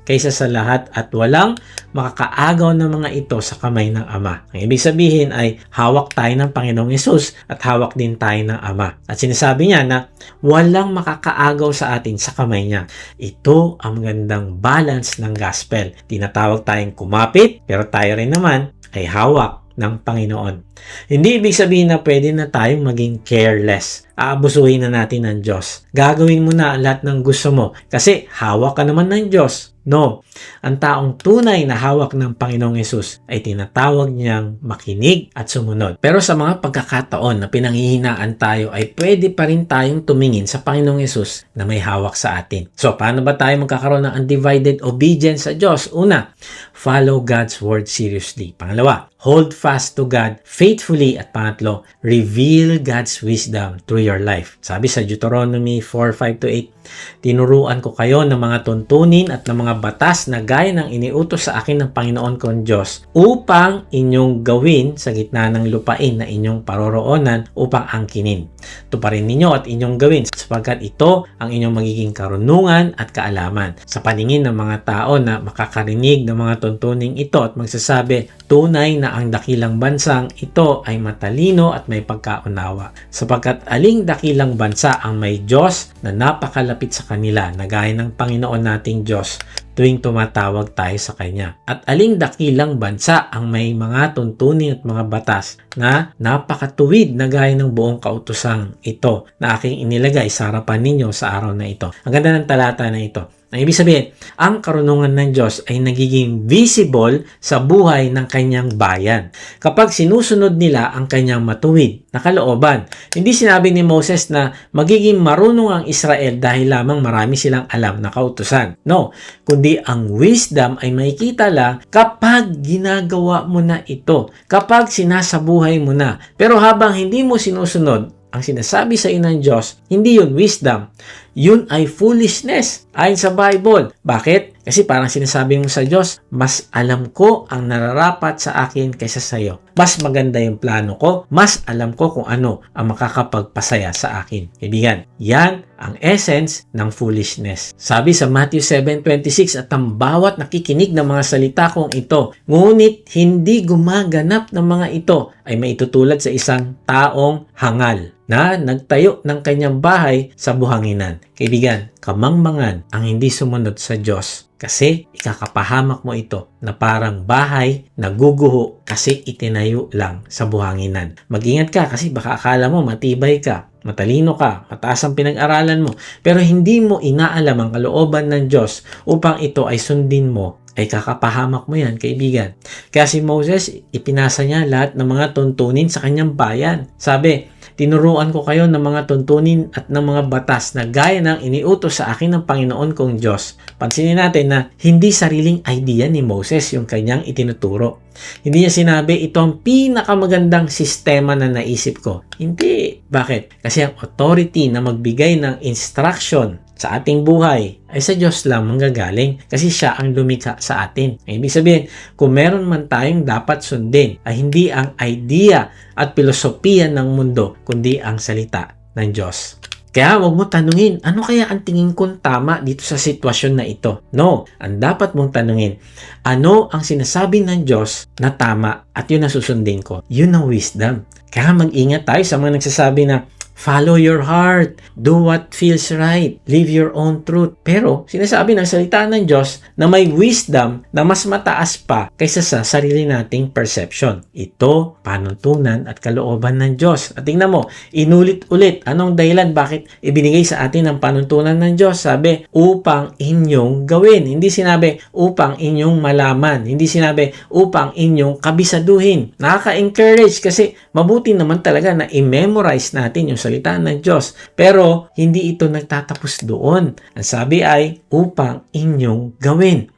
kaysa sa lahat at walang makakaagaw ng mga ito sa kamay ng Ama. Ang ibig sabihin ay hawak tayo ng Panginoong Hesus at hawak din tayo ng Ama. At sinasabi niya na walang makakaagaw sa atin sa kamay niya. Ito ang magandang balance ng gospel. Tinatawag tayong kumapit pero tayo rin naman ay hawak ng Panginoon. Hindi ibig sabihin na pwede na tayong maging careless. Aabusuhin na natin ng Diyos. Gagawin mo na lahat ng gusto mo kasi hawak ka naman ng Diyos. No. Ang taong tunay na hawak ng Panginoong Hesus ay tinatawag niyang makinig at sumunod. Pero sa mga pagkakataon na pinanghihinaan tayo ay pwede pa rin tayong tumingin sa Panginoong Hesus na may hawak sa atin. So, paano ba tayo magkakaroon ng undivided obedience sa Diyos? Una, follow God's word seriously. Pangalawa, hold fast to God faithfully. At pangatlo, reveal God's wisdom through your life. Sabi sa Deuteronomy 4:5-8, tinuruan ko kayo ng mga tuntunin at ng mga batas na gaya ng iniutos sa akin ng Panginoon kong Diyos upang inyong gawin sa gitna ng lupain na inyong paroroonan upang angkinin. Tuparin ninyo at inyong gawin sapagkat ito ang inyong magiging karunungan at kaalaman sa paningin ng mga tao na makakarinig ng mga tuntuning ito at magsasabi, tunay na ang dakilang bansang ito ay matalino at may pagkaunawa. Sapagkat aling dakilang bansa ang may Diyos na napakalapit sa kanila na gaya ng Panginoon nating Diyos tuwing tumatawag tayo sa Kanya. At aling dakilang bansa ang may mga tuntunin at mga batas na napakatuwid na gaya ng buong kautosang ito na aking inilagay sa harapan ninyo sa araw na ito. Ang ganda ng talata na ito. Ang ibig sabihin, ang karunungan ng Diyos ay nagiging visible sa buhay ng kanyang bayan kapag sinusunod nila ang kanyang matuwid na kalooban. Hindi sinabi ni Moses na magiging marunong ang Israel dahil lamang marami silang alam na kautusan. No, kundi ang wisdom ay makikita lang kapag ginagawa mo na ito, kapag sinasabuhay mo na. Pero habang hindi mo sinusunod ang sinasabi sa iyo ng Diyos, hindi yun wisdom. Yun ay foolishness ayon sa Bible. Bakit? Kasi parang sinasabi mo sa Diyos, mas alam ko ang nararapat sa akin kaysa sa iyo. Mas maganda yung plano ko, mas alam ko kung ano ang makakapagpasaya sa akin. Kaibigan, yan ang essence ng foolishness. Sabi sa Matthew 7:26, at ang bawat nakikinig ng mga salita kong ito, ngunit hindi gumaganap ng mga ito, ay maitutulad sa isang taong hangal na nagtayo ng kanyang bahay sa buhanginan. Kaibigan, kamangmangan ang hindi sumunod sa Diyos kasi ikakapahamak mo ito na parang bahay na guguho kasi itinayo lang sa buhanginan. Mag-ingat ka kasi baka akala mo matibay ka, matalino ka, mataas ang pinag-aralan mo, pero hindi mo inaalam ang kalooban ng Diyos upang ito ay sundin mo, ay kakapahamak mo yan, kaibigan. Kaya si Moses, ipinasa niya lahat ng mga tuntunin sa kanyang bayan. Sabi, tinuruan ko kayo ng mga tuntunin at ng mga batas na gaya ng iniutos sa akin ng Panginoon kong Diyos. Pansinin natin na hindi sariling idea ni Moses yung kanyang itinuturo. Hindi niya sinabi, ito ang pinakamagandang sistema na naisip ko. Hindi. Bakit? Kasi ang authority na magbigay ng instruction sa ating buhay ay sa Diyos lang manggagaling kasi siya ang lumikha sa atin. Ibig sabihin, kung meron man tayong dapat sundin ay hindi ang idea at filosofiya ng mundo kundi ang salita ng Diyos. Kaya huwag mo tanungin, ano kaya ang tingin kong tama dito sa sitwasyon na ito? No, ang dapat mong tanungin, ano ang sinasabi ng Diyos na tama at yun ang susundin ko? Yun ang wisdom. Kaya mag-ingat tayo sa mga nagsasabi na, follow your heart. Do what feels right. Live your own truth. Pero, sinasabi ng salita ng Diyos na may wisdom na mas mataas pa kaysa sa sarili nating perception. Ito, panuntunan at kalooban ng Diyos. At tingnan mo, inulit-ulit. Anong dahilan bakit ibinigay sa atin ang panuntunan ng Diyos? Sabi, upang inyong gawin. Hindi sinabi, upang inyong malaman. Hindi sinabi, upang inyong kabisaduhin. Nakaka-encourage kasi mabuti naman talaga na i-memorize natin yung salita ng Diyos. Pero, hindi ito nagtatapos doon. Ang sabi ay, upang inyong gawin.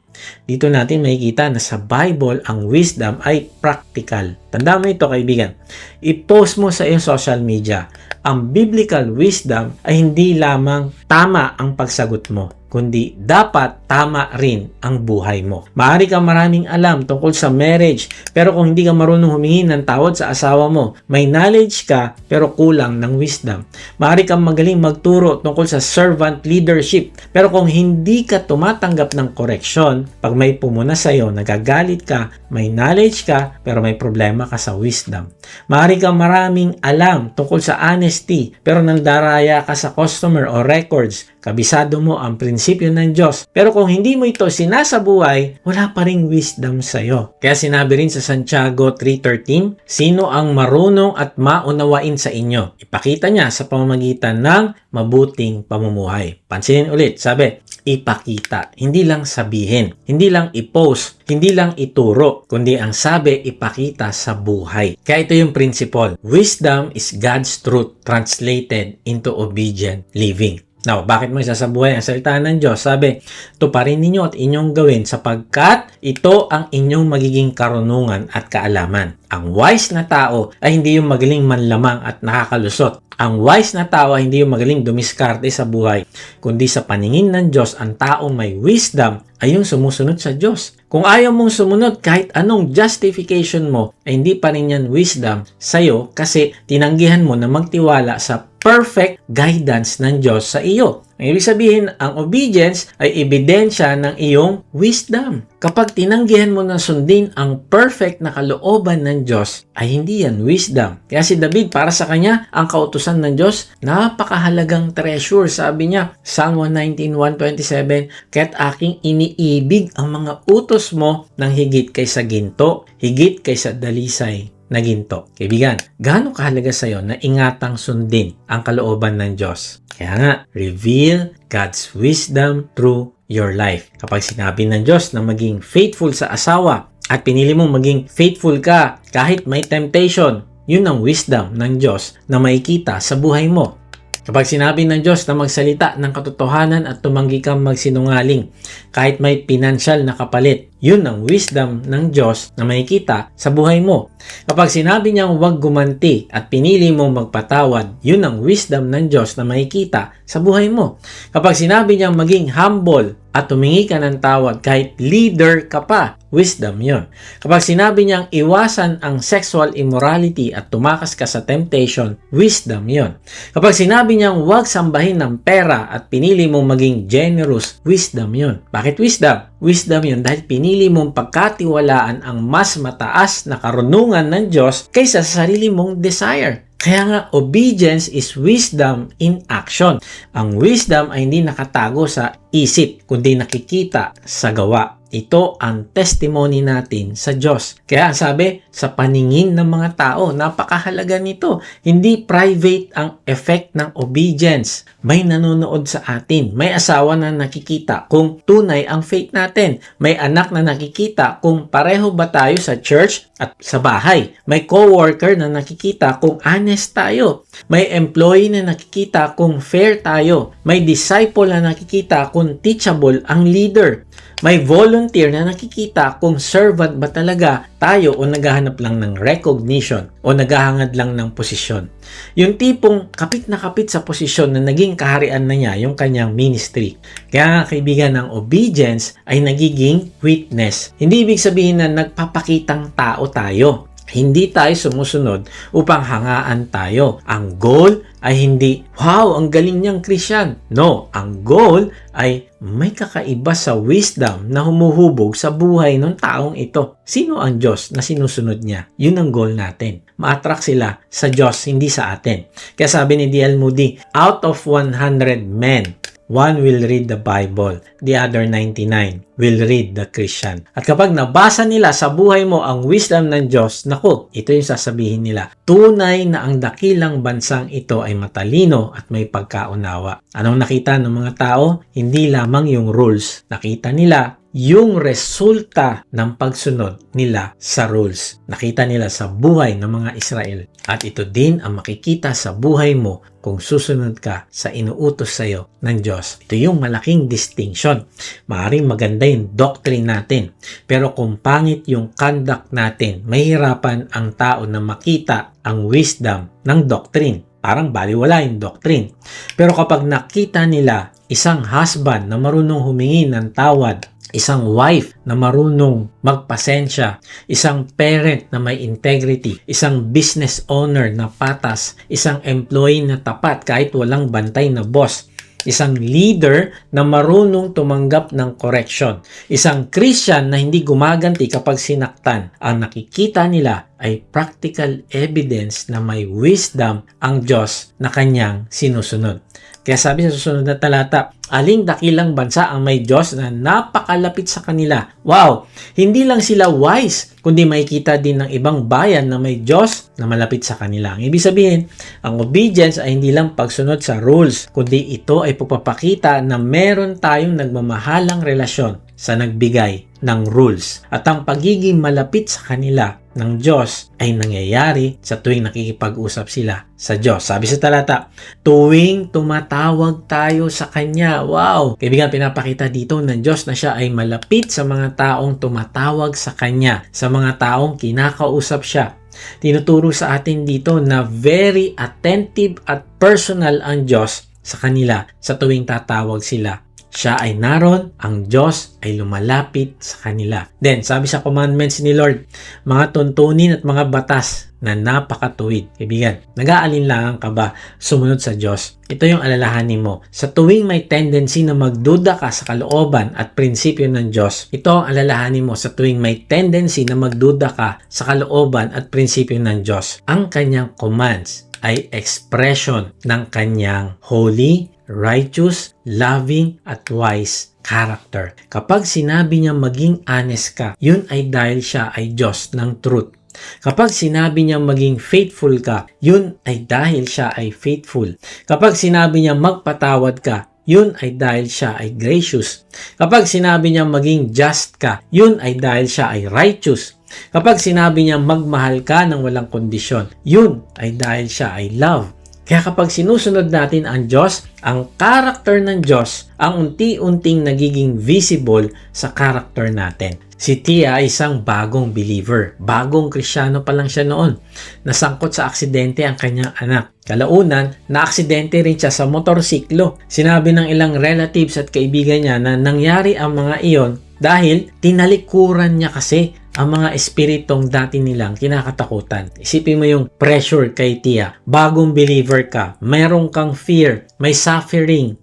Dito natin makikita na sa Bible, ang wisdom ay practical. Tandaan mo ito, kaibigan. I-post mo sa iyong social media. Ang biblical wisdom ay hindi lamang tama ang pagsagot mo, kundi dapat tama rin ang buhay mo. Maaari kang maraming alam tungkol sa marriage, pero kung hindi ka marunong humingi ng tawad sa asawa mo, may knowledge ka pero kulang ng wisdom. Maaari kang magaling magturo tungkol sa servant leadership, pero kung hindi ka tumatanggap ng correction, pag may pumuna sa iyo, nagagalit ka, may knowledge ka, pero may problema ka sa wisdom. Maaari kang maraming alam tungkol sa honesty, pero nandaraya ka sa customer o records, kabisado mo ang prinsipyo ng Diyos. Pero kung hindi mo ito sinasabuhay, wala pa ring wisdom sa iyo. Kaya sinabi rin sa Santiago 3:13, sino ang marunong at maunawain sa inyo? Ipakita niya sa pamamagitan ng mabuting pamumuhay. Pansinin ulit, sabi, ipakita. Hindi lang sabihin, hindi lang i-post, hindi lang ituro, kundi ang sabi, ipakita sa buhay. Kaya ito yung principle. Wisdom is God's truth translated into obedient living. Now, bakit mo isasabuhay ang salita ng Diyos? Sabi, tuparin ninyo at inyong gawin sapagkat ito ang inyong magiging karunungan at kaalaman. Ang wise na tao ay hindi yung magaling manlamang at nakakalusot. Ang wise na tao ay hindi yung magaling dumiskarte sa buhay, kundi sa paningin ng Diyos, ang taong may wisdom ay yung sumusunod sa Diyos. Kung ayaw mong sumunod kahit anong justification mo, ay hindi pa rin yan wisdom sa'yo kasi tinanggihan mo na magtiwala sa perfect guidance ng Diyos sa iyo. Ang ibig sabihin, ang obedience ay ebidensya ng iyong wisdom. Kapag tinanggihan mo na sundin ang perfect na kalooban ng Diyos, ay hindi yan wisdom. Kaya si David, para sa kanya, ang kautusan ng Diyos, napakahalagang treasure. Sabi niya, Psalm 119:127, kaya't aking iniibig ang mga utos mo ng higit kaysa ginto, higit kaysa dalisay na ginto. Kaibigan, gaano kahalaga sa iyo na ingatang sundin ang kalooban ng Diyos? Kaya nga, reveal God's wisdom through your life. Kapag sinabi ng Diyos na maging faithful sa asawa at pinili mong maging faithful ka kahit may temptation, yun ang wisdom ng Diyos na makikita sa buhay mo. Kapag sinabi ng Diyos na magsalita ng katotohanan at tumanggi kang magsinungaling kahit may pinansyal na kapalit, yun ang wisdom ng Diyos na makikita sa buhay mo. Kapag sinabi niyang huwag gumanti at pinili mong magpatawad, yun ang wisdom ng Diyos na makikita sa buhay mo. Kapag sinabi niyang maging humble at tumingi ka ng tawad kahit leader ka pa, wisdom yun. Kapag sinabi niyang iwasan ang sexual immorality at tumakas ka sa temptation, wisdom yun. Kapag sinabi niyang huwag sambahin ng pera at pinili mong maging generous, wisdom yun. Bakit wisdom? Wisdom yun dahil pinili mong pagkatiwalaan ang mas mataas na karunungan ng Diyos kaysa sa sarili mong desire. Kaya nga, obedience is wisdom in action. Ang wisdom ay hindi nakatago sa isip, kundi nakikita sa gawa. Ito ang testimony natin sa Diyos. Kaya sabi, sa paningin ng mga tao, napakahalaga nito. Hindi private ang effect ng obedience. May nanonood sa atin. May asawa na nakikita kung tunay ang faith natin. May anak na nakikita kung pareho ba tayo sa church at sa bahay. May coworker na nakikita kung honest tayo. May employee na nakikita kung fair tayo. May disciple na nakikita kung teachable ang leader. May volunteer na nakikita kung servant ba talaga tayo o naghahanap lang ng recognition o naghahangad lang ng posisyon. Yung tipong kapit na kapit sa posisyon na naging kaharian na niya yung kanyang ministry. Kaya nga kaibigan, ng obedience ay nagiging witness. Hindi ibig sabihin na nagpapakitang tao tayo. Hindi tayo sumusunod upang hangaan tayo. Ang goal ay hindi, wow, ang galing niyang Christian. No, ang goal ay may kakaiba sa wisdom na humuhubog sa buhay ng taong ito. Sino ang Diyos na sinusunod niya? Yun ang goal natin. Ma-attract sila sa Diyos, hindi sa atin. Kaya sabi ni D.L. Moody, out of 100 men, one will read the Bible, the other 99 will read the Christian. At kapag nabasa nila sa buhay mo ang wisdom ng Diyos, naku, ito yung sasabihin nila. Tunay na ang dakilang bansang ito ay matalino at may pagkaunawa. Anong nakita ng mga tao? Hindi lamang yung rules. Nakita nila yung resulta ng pagsunod nila sa rules. Nakita nila sa buhay ng mga Israel. At ito din ang makikita sa buhay mo kung susunod ka sa inuutos sa iyo ng Diyos. Ito yung malaking distinction. Maaaring maganda yung doctrine natin. Pero kung pangit yung conduct natin, mahirapan ang tao na makita ang wisdom ng doctrine. Parang baliwala yung doctrine. Pero kapag nakita nila isang husband na marunong humingi ng tawad, isang wife na marunong magpasensya, isang parent na may integrity, isang business owner na patas, isang employee na tapat kahit walang bantay na boss, isang leader na marunong tumanggap ng correction, isang Christian na hindi gumaganti kapag sinaktan. Ang nakikita nila ay practical evidence na may wisdom ang Diyos na kanyang sinusunod. Kaya sabi sa susunod na talata, aling dakilang bansa ang may Diyos na napakalapit sa kanila. Wow! Hindi lang sila wise, kundi makikita din ng ibang bayan na may Diyos na malapit sa kanila. Ang ibig sabihin, ang obedience ay hindi lang pagsunod sa rules, kundi ito ay pagpapakita na meron tayong nagmamahalang relasyon sa nagbigay ng rules. At ang pagiging malapit sa kanila ng Diyos ay nangyayari sa tuwing nakikipag-usap sila sa Diyos. Sabi sa talata, tuwing tumatawag tayo sa Kanya. Wow! Kaibigan, pinapakita dito ng Diyos na siya ay malapit sa mga taong tumatawag sa Kanya, sa mga taong kinakausap siya. Tinuturo sa atin dito na very attentive at personal ang Diyos sa kanila sa tuwing tatawag sila. Siya ay naroon, ang Diyos ay lumalapit sa kanila. Then, sabi sa commandments ni Lord, mga tuntunin at mga batas na napakatuwid. Kaibigan, nag-aalinlangan ka ba sumunod sa Diyos? Ito yung alalahanin mo. Sa tuwing may tendency na magduda ka sa kalooban at prinsipyo ng Diyos, ito ang alalahanin mo sa tuwing may tendency na magduda ka sa kalooban at prinsipyo ng Diyos. Ang kanyang commands ay expression ng kanyang holy, righteous, loving, at wise character. Kapag sinabi niya maging honest ka, yun ay dahil siya ay Diyos ng truth. Kapag sinabi niya maging faithful ka, yun ay dahil siya ay faithful. Kapag sinabi niya magpatawad ka, yun ay dahil siya ay gracious. Kapag sinabi niya maging just ka, yun ay dahil siya ay righteous. Kapag sinabi niya magmahal ka ng walang kondisyon, yun ay dahil siya ay love. Kaya kapag sinusunod natin ang Diyos, ang character ng Diyos ang unti-unting nagiging visible sa character natin. Si Tia ay isang bagong believer. Bagong Kristyano pa lang siya noon. Nasangkot sa aksidente ang kanyang anak. Kalaunan, na-aksidente rin siya sa motorsiklo. Sinabi ng ilang relatives at kaibigan niya na nangyari ang mga iyon dahil tinalikuran niya kasi ang mga espiritong dati nilang kinakatakutan. Isipin mo yung pressure kay Tia. Bagong believer ka, mayroon kang fear, may suffering,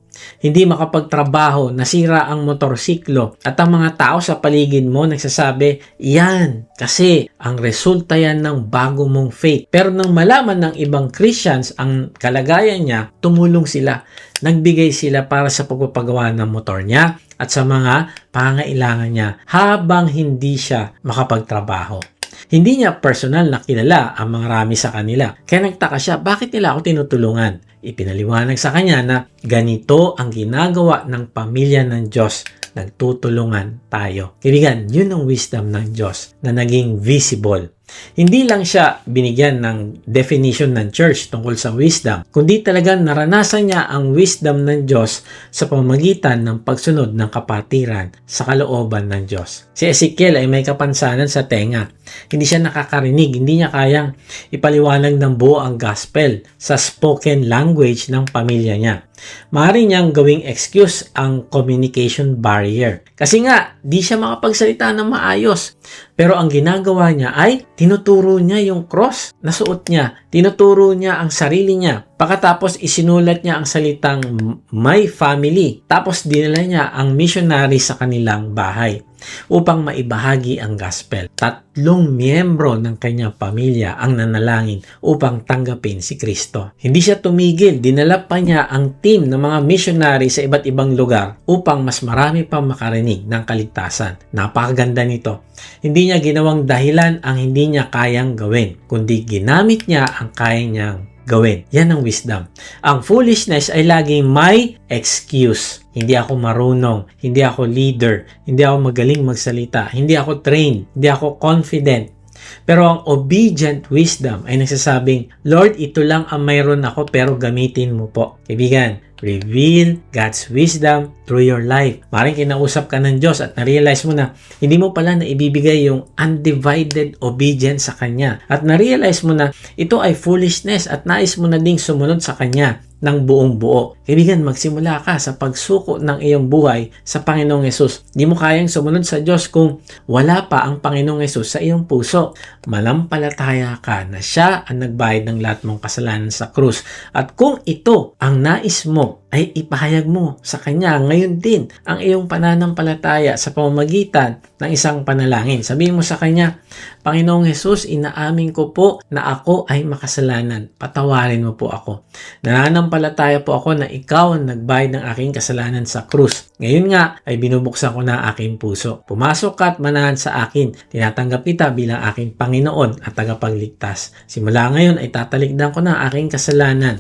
hindi makapagtrabaho, nasira ang motorsiklo, at ang mga tao sa paligid mo nagsasabi, yan, kasi ang resulta yan ng bago mong faith. Pero nang malaman ng ibang Christians ang kalagayan niya, tumulong sila. Nagbigay sila para sa pagpapagawa ng motor niya at sa mga pangailangan niya habang hindi siya makapagtrabaho. Hindi niya personal na kilala ang mga rami sa kanila. Kaya nagtaka siya, bakit nila ako tinutulungan? Ipinaliwanag sa kanya na ganito ang ginagawa ng pamilya ng Diyos. Nagtutulungan tayo. Kaibigan, yun ang wisdom ng Diyos na naging visible. Hindi lang siya binigyan ng definition ng church tungkol sa wisdom, kundi talagang naranasan niya ang wisdom ng Diyos sa pamamagitan ng pagsunod ng kapatiran sa kalooban ng Diyos. Si Ezekiel ay may kapansanan sa tenga. Hindi siya nakakarinig, hindi niya kayang ipaliwanag ng buo ang gospel sa spoken language ng pamilya niya. Maaari niyang gawing excuse ang communication barrier. Kasi nga, di siya makapagsalita ng maayos. Pero ang ginagawa niya ay tinuturo niya yung cross na suot niya. Tinuturo niya ang sarili niya. Pagkatapos isinulat niya ang salitang my family. Tapos dinala niya ang missionary sa kanilang bahay upang maibahagi ang gospel. 3 miyembro ng kanyang pamilya ang nanalangin upang tanggapin si Kristo. Hindi siya tumigil. Dinala pa niya ang team ng mga missionary sa iba't ibang lugar upang mas marami pang makarinig ng kaligtasan. Napakaganda nito. Hindi niya ginawang dahilan ang hindi niya kayang gawin, kundi ginamit niya ang kaya niyang gawin. Yan ang wisdom. Ang foolishness ay laging may excuse. Hindi ako marunong, hindi ako leader, hindi ako magaling magsalita, hindi ako trained, hindi ako confident. Pero ang obedient wisdom ay nagsasabing, Lord, ito lang ang mayroon ako pero gamitin mo po. Kaibigan, reveal God's wisdom through your life. Maring kinausap ka ng Diyos at na-realize mo na hindi mo pala na ibibigay yung undivided obedience sa Kanya. At na-realize mo na ito ay foolishness at nais mo na ding sumunod sa Kanya ng buong buo. Kaibigan, magsimula ka sa pagsuko ng iyong buhay sa Panginoong Yesus. Hindi mo kayang sumunod sa Diyos kung wala pa ang Panginoong Yesus sa iyong puso. Malampalataya ka na siya ang nagbayad ng lahat mong kasalanan sa krus. At kung ito ang nais mo, ay ipahayag mo sa Kanya ngayon din ang iyong pananampalataya sa pamamagitan ng isang panalangin. Sabihin mo sa Kanya, Panginoong Hesus, inaamin ko po na ako ay makasalanan. Patawarin mo po ako. Nananampalataya po ako na ikaw ang nagbayad ng aking kasalanan sa krus. Ngayon nga ay binubuksan ko na ang aking puso. Pumasok ka at manahan sa akin. Tinatanggap kita bilang aking Panginoon at tagapagligtas. Simula ngayon ay tatalikdan ko na ang aking kasalanan.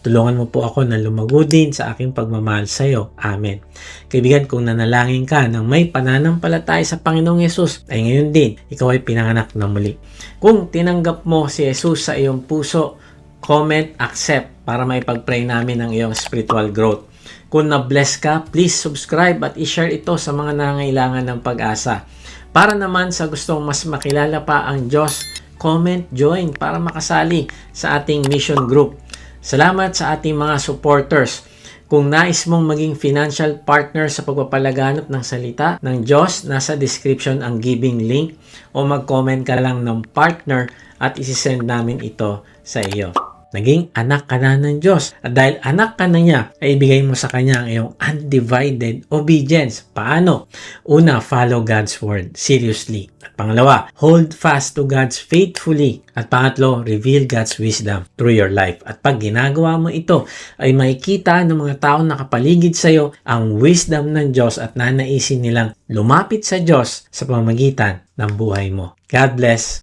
Tulungan mo po ako na lumago din sa aking pagmamahal sa iyo. Amen. Kaibigan, kung nanalangin ka ng may pananampalataya sa Panginoong Yesus, ay ngayon din, ikaw ay pinanganak na muli. Kung tinanggap mo si Jesus sa iyong puso, comment, accept para maipag-pray namin ang iyong spiritual growth. Kung na-bless ka, please subscribe at i-share ito sa mga nangangailangan ng pag-asa. Para naman sa gustong mas makilala pa ang Diyos, comment, join para makasali sa ating mission group. Salamat sa ating mga supporters. Kung nais mong maging financial partner sa pagpapalaganap ng salita ng Diyos, nasa description ang giving link o mag-comment ka lang ng partner at isisend namin ito sa iyo. Naging anak ka na ng Diyos. At dahil anak ka na niya, ay ibigay mo sa Kanya ang iyong undivided obedience. Paano? Una, follow God's word seriously. At pangalawa, hold fast to God's faithfully. At pangatlo, reveal God's wisdom through your life. At pag ginagawa mo ito, ay makikita ng mga tao nakapaligid sa iyo ang wisdom ng Diyos at nanaisin nilang lumapit sa Diyos sa pamamagitan ng buhay mo. God bless.